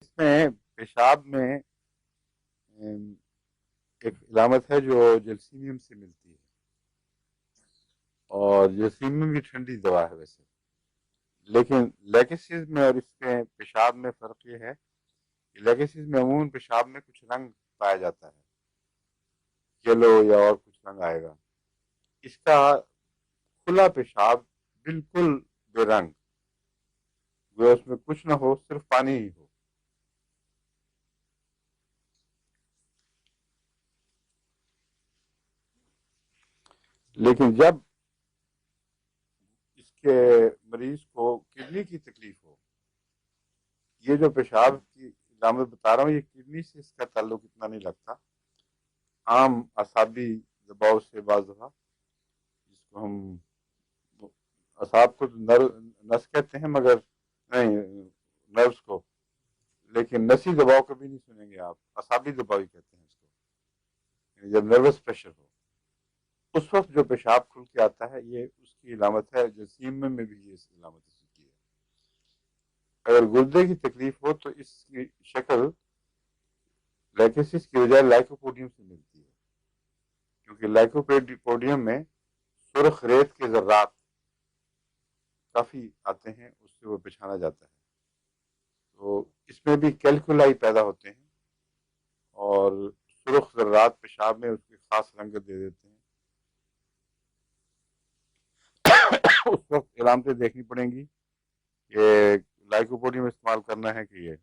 اس میں پیشاب میں ایک علامت ہے جو جلسیمیم سے ملتی ہے، اور جلسیمیم بھی ٹھنڈی دوا ہے ویسے، لیکن لیکسیز میں اور اس کے پیشاب میں فرق یہ ہے کہ لیکسیز میں عموماً پیشاب میں کچھ رنگ پایا جاتا ہے، یلو یا اور کچھ رنگ آئے گا۔ اس کا کھلا پیشاب بالکل بے رنگ، وہ اس میں کچھ نہ ہو، صرف پانی ہی ہو۔ لیکن جب اس کے مریض کو کڈنی کی تکلیف ہو، یہ جو پیشاب کی علامت بتا رہا ہوں یہ کڈنی سے اس کا تعلق اتنا نہیں لگتا، عام اعصابی دباؤ سے بعض دفعہ، جس کو ہم اعصاب کو نس کہتے ہیں مگر نہیں، نروس کو، لیکن نسی دباؤ کبھی نہیں سنیں گے آپ، اعصابی دباؤ ہی کہتے ہیں اس کو، یعنی جب نروس پریشر ہو اس وقت جو پیشاب کھل کے آتا ہے یہ اس کی علامت ہے۔ جسیم میں بھی یہ علامت اسی کی ہے۔ اگر گردے کی تکلیف ہو تو اس کی شکل لیکسس کی بجائے لائکوپوڈیم سے ملتی ہے، کیونکہ لائکوپوڈیم میں سرخ ریت کے ذرات کافی آتے ہیں، اس سے وہ پہچانا جاتا ہے۔ تو اس میں بھی کیلکولائی پیدا ہوتے ہیں اور سرخ ذرات پیشاب میں اس کی خاص رنگت دے دیتے ہیں۔ اس وقت علامتیں دیکھنی پڑیں گی کہ لائکوپوڈیم استعمال کرنا ہے کہ یہ